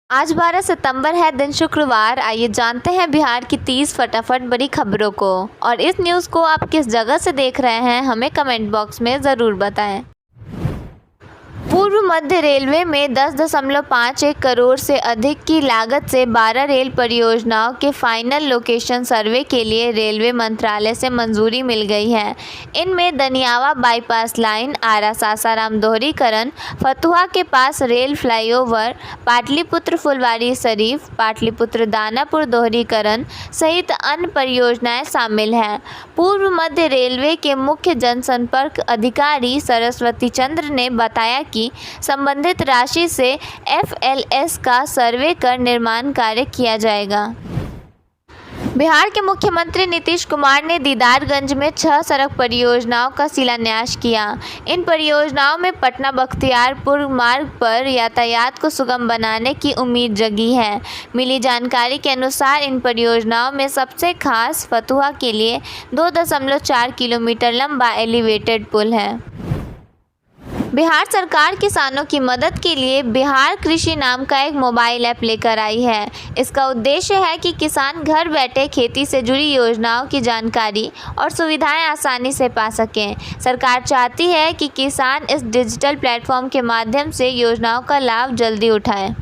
आज 12 सितंबर है, दिन शुक्रवार। आइए जानते हैं बिहार की 30 फटाफट बड़ी खबरों को। और इस न्यूज़ को आप किस जगह से देख रहे हैं, हमें कमेंट बॉक्स में ज़रूर बताएं। पूर्व मध्य रेलवे में 10.51 करोड़ से अधिक की लागत से 12 रेल परियोजनाओं के फाइनल लोकेशन सर्वे के लिए रेलवे मंत्रालय से मंजूरी मिल गई है। इनमें दनियावा बाईपास लाइन, आरा सासाराम दोहरीकरण, फतुहा के पास रेल फ्लाईओवर, पाटलिपुत्र फुलवारी शरीफ, पाटलिपुत्र दानापुर दोहरीकरण सहित अन्य परियोजनाएं शामिल हैं। पूर्व मध्य रेलवे के मुख्य जनसंपर्क अधिकारी सरस्वती चंद्र ने बताया कि संबंधित राशि से FLS का सर्वे कर निर्माण कार्य किया जाएगा। बिहार के मुख्यमंत्री नीतीश कुमार ने दीदारगंज में 6 सड़क परियोजनाओं का शिलान्यास किया। इन परियोजनाओं में पटना बख्तियारपुर मार्ग पर यातायात को सुगम बनाने की उम्मीद जगी है। मिली जानकारी के अनुसार इन परियोजनाओं में सबसे खास फतुहा के लिए 2.4 किलोमीटर लंबा एलिवेटेड पुल है। बिहार सरकार किसानों की मदद के लिए बिहार कृषि नाम का एक मोबाइल ऐप लेकर आई है। इसका उद्देश्य है कि किसान घर बैठे खेती से जुड़ी योजनाओं की जानकारी और सुविधाएं आसानी से पा सकें। सरकार चाहती है कि किसान इस डिजिटल प्लेटफॉर्म के माध्यम से योजनाओं का लाभ जल्दी उठाएं।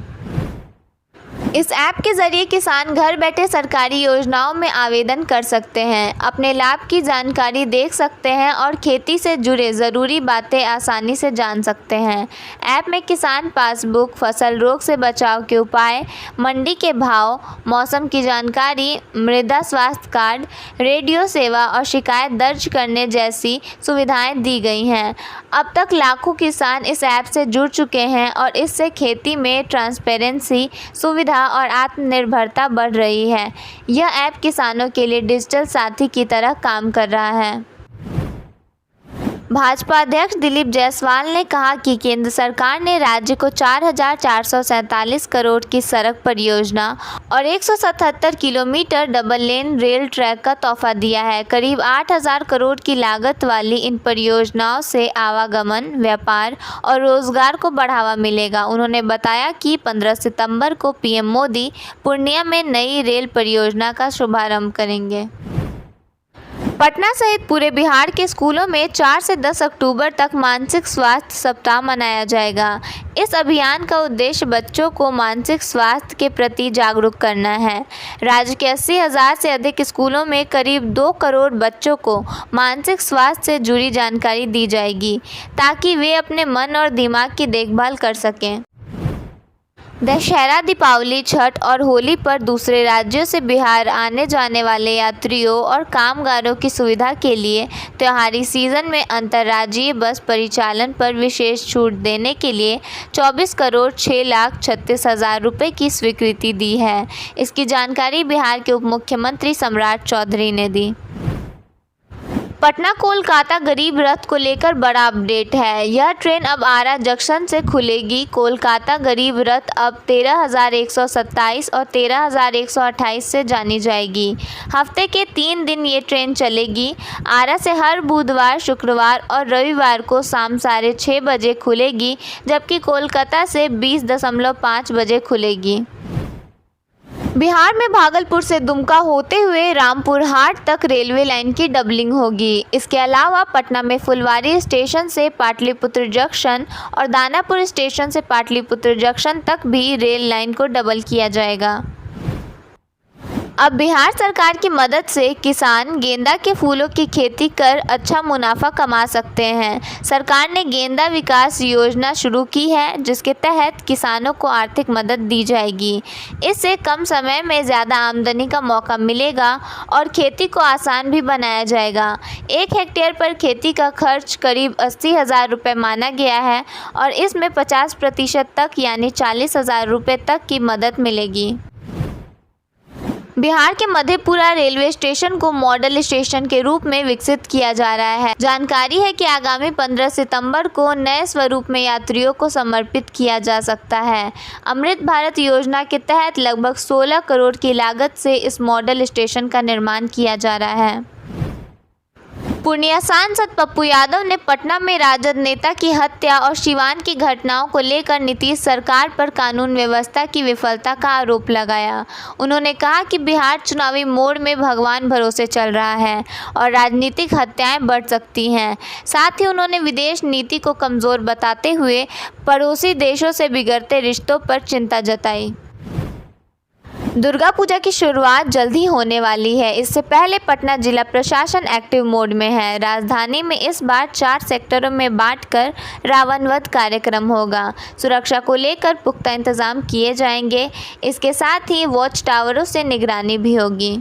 इस ऐप के जरिए किसान घर बैठे सरकारी योजनाओं में आवेदन कर सकते हैं, अपने लाभ की जानकारी देख सकते हैं और खेती से जुड़े ज़रूरी बातें आसानी से जान सकते हैं। ऐप में किसान पासबुक, फसल रोग से बचाव के उपाय, मंडी के भाव, मौसम की जानकारी, मृदा स्वास्थ्य कार्ड, रेडियो सेवा और शिकायत दर्ज करने जैसी सुविधाएं दी गई हैं। अब तक लाखों किसान इस ऐप से जुड़ चुके हैं और इससे खेती में ट्रांसपेरेंसी, सुविधा और आत्मनिर्भरता बढ़ रही है। यह ऐप किसानों के लिए डिजिटल साथी की तरह काम कर रहा है। भाजपा अध्यक्ष दिलीप जायसवाल ने कहा कि केंद्र सरकार ने राज्य को 4,447 करोड़ की सड़क परियोजना और 177 kilometre double lane rail track का तोहफा दिया है। करीब 8,000 करोड़ की लागत वाली इन परियोजनाओं से आवागमन, व्यापार और रोजगार को बढ़ावा मिलेगा। उन्होंने बताया कि 15 सितंबर को PM मोदी पूर्णिया में नई रेल परियोजना का शुभारंभ करेंगे। पटना सहित पूरे बिहार के स्कूलों में 4 से 10 अक्टूबर तक मानसिक स्वास्थ्य सप्ताह मनाया जाएगा। इस अभियान का उद्देश्य बच्चों को मानसिक स्वास्थ्य के प्रति जागरूक करना है। राज्य के 80,000 से अधिक स्कूलों में करीब 2 करोड़ बच्चों को मानसिक स्वास्थ्य से जुड़ी जानकारी दी जाएगी, ताकि वे अपने मन और दिमाग की देखभाल कर सकें। दशहरा, दीपावली, छठ और होली पर दूसरे राज्यों से बिहार आने जाने वाले यात्रियों और कामगारों की सुविधा के लिए त्योहारी सीजन में अंतर्राज्यीय बस परिचालन पर विशेष छूट देने के लिए 24 करोड़ 6,36,000 रुपये की स्वीकृति दी है। इसकी जानकारी बिहार के उप मुख्यमंत्री सम्राट चौधरी ने दी। पटना कोलकाता गरीब रथ को लेकर बड़ा अपडेट है। यह ट्रेन अब आरा जंक्शन से खुलेगी। कोलकाता गरीब रथ अब 13,127 और 13,128 से जानी जाएगी। हफ्ते के 3 दिन ये ट्रेन चलेगी। आरा से हर बुधवार, शुक्रवार और रविवार को शाम 6:30 बजे खुलेगी, जबकि कोलकाता से 20.5 बजे खुलेगी। बिहार में भागलपुर से दुमका होते हुए रामपुर हाट तक रेलवे लाइन की डबलिंग होगी। इसके अलावा पटना में फुलवारी स्टेशन से पाटलिपुत्र जंक्शन और दानापुर स्टेशन से पाटलिपुत्र जंक्शन तक भी रेल लाइन को डबल किया जाएगा। अब बिहार सरकार की मदद से किसान गेंदा के फूलों की खेती कर अच्छा मुनाफा कमा सकते हैं। सरकार ने गेंदा विकास योजना शुरू की है, जिसके तहत किसानों को आर्थिक मदद दी जाएगी। इससे कम समय में ज़्यादा आमदनी का मौका मिलेगा और खेती को आसान भी बनाया जाएगा। 1 हेक्टेयर पर खेती का खर्च करीब 80,000 रुपये माना गया है और इसमें 50% तक यानी 40,000 रुपये तक की मदद मिलेगी। बिहार के मधेपुरा रेलवे स्टेशन को मॉडल स्टेशन के रूप में विकसित किया जा रहा है। जानकारी है कि आगामी 15 सितंबर को नए स्वरूप में यात्रियों को समर्पित किया जा सकता है। अमृत भारत योजना के तहत लगभग 16 करोड़ की लागत से इस मॉडल स्टेशन का निर्माण किया जा रहा है। पूर्णिया सांसद पप्पू यादव ने पटना में राजद नेता की हत्या और सिवान की घटनाओं को लेकर नीतीश सरकार पर कानून व्यवस्था की विफलता का आरोप लगाया। उन्होंने कहा कि बिहार चुनावी मोड़ में भगवान भरोसे चल रहा है और राजनीतिक हत्याएं बढ़ सकती हैं। साथ ही उन्होंने विदेश नीति को कमज़ोर बताते हुए पड़ोसी देशों से बिगड़ते रिश्तों पर चिंता जताई। दुर्गा पूजा की शुरुआत जल्द ही होने वाली है। इससे पहले पटना जिला प्रशासन एक्टिव मोड में है। राजधानी में इस बार 4 सेक्टरों में बांटकर रावण वध कार्यक्रम होगा। सुरक्षा को लेकर पुख्ता इंतजाम किए जाएंगे। इसके साथ ही वॉच टावरों से निगरानी भी होगी।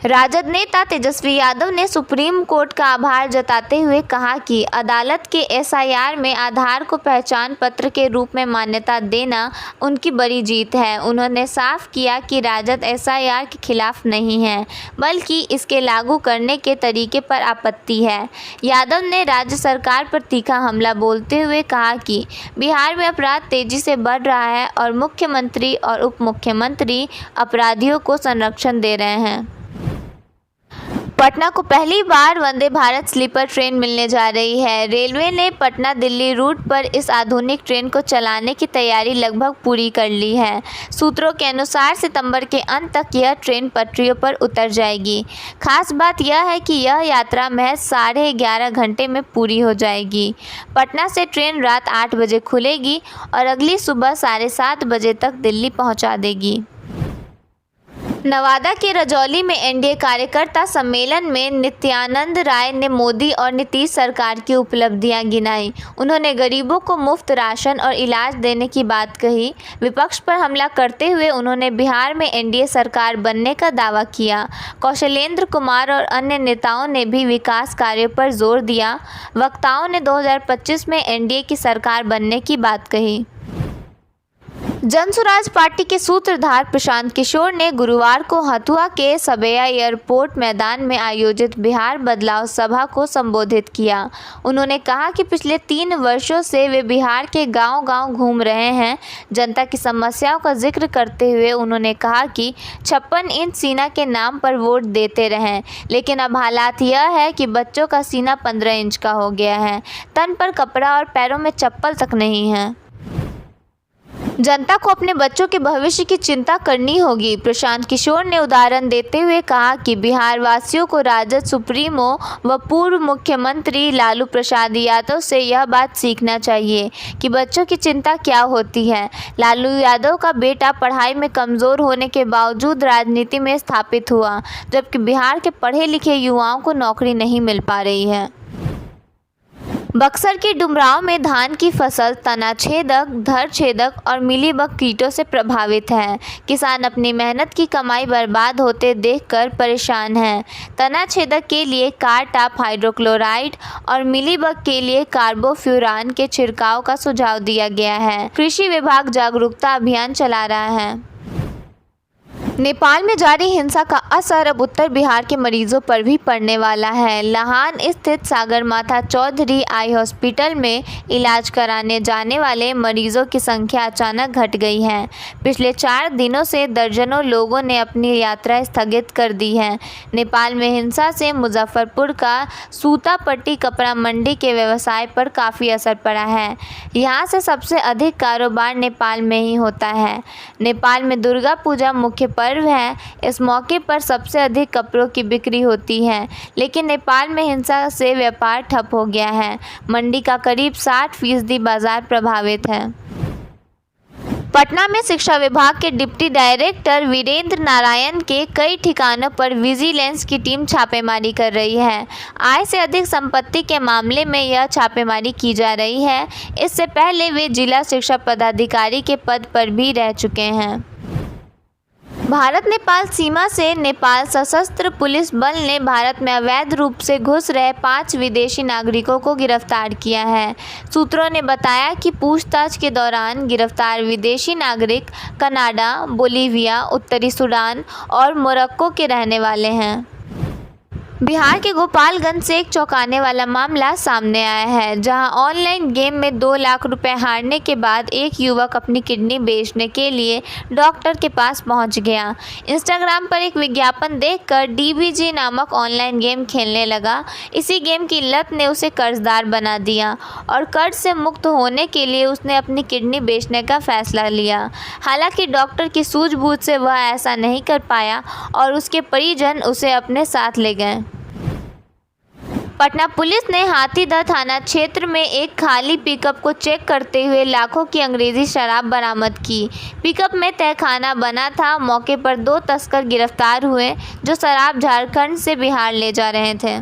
राजद नेता तेजस्वी यादव ने सुप्रीम कोर्ट का आभार जताते हुए कहा कि अदालत के एसआईआर में आधार को पहचान पत्र के रूप में मान्यता देना उनकी बड़ी जीत है। उन्होंने साफ किया कि राजद एसआईआर के खिलाफ नहीं है, बल्कि इसके लागू करने के तरीके पर आपत्ति है। यादव ने राज्य सरकार पर तीखा हमला बोलते हुए कहा कि बिहार में अपराध तेजी से बढ़ रहा है और मुख्यमंत्री और उप मुख्यमंत्री अपराधियों को संरक्षण दे रहे हैं। पटना को पहली बार वंदे भारत स्लीपर ट्रेन मिलने जा रही है। रेलवे ने पटना दिल्ली रूट पर इस आधुनिक ट्रेन को चलाने की तैयारी लगभग पूरी कर ली है। सूत्रों के अनुसार सितंबर के अंत तक यह ट्रेन पटरियों पर उतर जाएगी। खास बात यह है कि यह यात्रा महज 11.5 घंटे में पूरी हो जाएगी। पटना से ट्रेन रात 8 बजे खुलेगी और अगली सुबह 7:30 बजे तक दिल्ली पहुँचा देगी। नवादा के रजौली में एनडीए कार्यकर्ता सम्मेलन में नित्यानंद राय ने मोदी और नीतीश सरकार की उपलब्धियां गिनाई। उन्होंने गरीबों को मुफ्त राशन और इलाज देने की बात कही। विपक्ष पर हमला करते हुए उन्होंने बिहार में एनडीए सरकार बनने का दावा किया। कौशलेंद्र कुमार और अन्य नेताओं ने भी विकास कार्यों पर जोर दिया। वक्ताओं ने 2025 में एनडीए की सरकार बनने की बात कही। जनसुराज पार्टी के सूत्रधार प्रशांत किशोर ने गुरुवार को हथुआ के सबैया एयरपोर्ट मैदान में आयोजित बिहार बदलाव सभा को संबोधित किया। उन्होंने कहा कि पिछले 3 वर्षों से वे बिहार के गांव-गांव घूम रहे हैं। जनता की समस्याओं का जिक्र करते हुए उन्होंने कहा कि 56 इंच सीना के नाम पर वोट देते रहें, लेकिन अब हालात यह है कि बच्चों का सीना 15 इंच का हो गया है। तन पर कपड़ा और पैरों में चप्पल तक नहीं है। जनता को अपने बच्चों के भविष्य की चिंता करनी होगी। प्रशांत किशोर ने उदाहरण देते हुए कहा कि बिहार वासियों को राजद सुप्रीमो व पूर्व मुख्यमंत्री लालू प्रसाद यादव से यह बात सीखना चाहिए कि बच्चों की चिंता क्या होती है। लालू यादव का बेटा पढ़ाई में कमज़ोर होने के बावजूद राजनीति में स्थापित हुआ, जबकि बिहार के पढ़े लिखे युवाओं को नौकरी नहीं मिल पा रही है। बक्सर के डुमरांव में धान की फसल तना छेदक, धर छेदक और मिलीबग कीटों से प्रभावित है। किसान अपनी मेहनत की कमाई बर्बाद होते देखकर परेशान हैं। तना छेदक के लिए कारटाप हाइड्रोक्लोराइड और मिलीबग के लिए कार्बोफ्यूरान के छिड़काव का सुझाव दिया गया है। कृषि विभाग जागरूकता अभियान चला रहा है। नेपाल में जारी हिंसा का असर अब उत्तर बिहार के मरीजों पर भी पड़ने वाला है। लाहान स्थित सागरमाथा चौधरी आई हॉस्पिटल में इलाज कराने जाने वाले मरीजों की संख्या अचानक घट गई है। पिछले 4 दिनों से दर्जनों लोगों ने अपनी यात्रा स्थगित कर दी है। नेपाल में हिंसा से मुजफ्फरपुर का सूतापट्टी कपड़ा मंडी के व्यवसाय पर काफ़ी असर पड़ा है। यहाँ से सबसे अधिक कारोबार नेपाल में ही होता है। नेपाल में दुर्गा पूजा मुख्य पर्व है। इस मौके पर सबसे अधिक कपड़ों की बिक्री होती है, लेकिन नेपाल में हिंसा से व्यापार ठप हो गया है। मंडी का करीब 60% बाजार प्रभावित है। पटना में शिक्षा विभाग के डिप्टी डायरेक्टर वीरेंद्र नारायण के कई ठिकानों पर विजिलेंस की टीम छापेमारी कर रही है। आय से अधिक संपत्ति के मामले में यह छापेमारी की जा रही है। इससे पहले वे जिला शिक्षा पदाधिकारी के पद पर भी रह चुके हैं। भारत नेपाल सीमा से नेपाल सशस्त्र पुलिस बल ने भारत में अवैध रूप से घुस रहे 5 विदेशी नागरिकों को गिरफ्तार किया है। सूत्रों ने बताया कि पूछताछ के दौरान गिरफ्तार विदेशी नागरिक कनाडा, बोलीविया, उत्तरी सूडान और मोरक्को के रहने वाले हैं। बिहार के गोपालगंज से एक चौंकाने वाला मामला सामने आया है, जहां ऑनलाइन गेम में 2 लाख रुपए हारने के बाद एक युवक अपनी किडनी बेचने के लिए डॉक्टर के पास पहुंच गया। इंस्टाग्राम पर एक विज्ञापन देखकर डीबीजी नामक ऑनलाइन गेम खेलने लगा। इसी गेम की लत ने उसे कर्जदार बना दिया और कर्ज से मुक्त होने के लिए उसने अपनी किडनी बेचने का फैसला लिया। हालांकि डॉक्टर की सूझबूझ से वह ऐसा नहीं कर पाया और उसके परिजन उसे अपने साथ ले गए। पटना पुलिस ने हाथीदह थाना क्षेत्र में एक खाली पिकअप को चेक करते हुए लाखों की अंग्रेजी शराब बरामद की। पिकअप में तहखाना बना था। मौके पर 2 तस्कर गिरफ्तार हुए जो शराब झारखंड से बिहार ले जा रहे थे।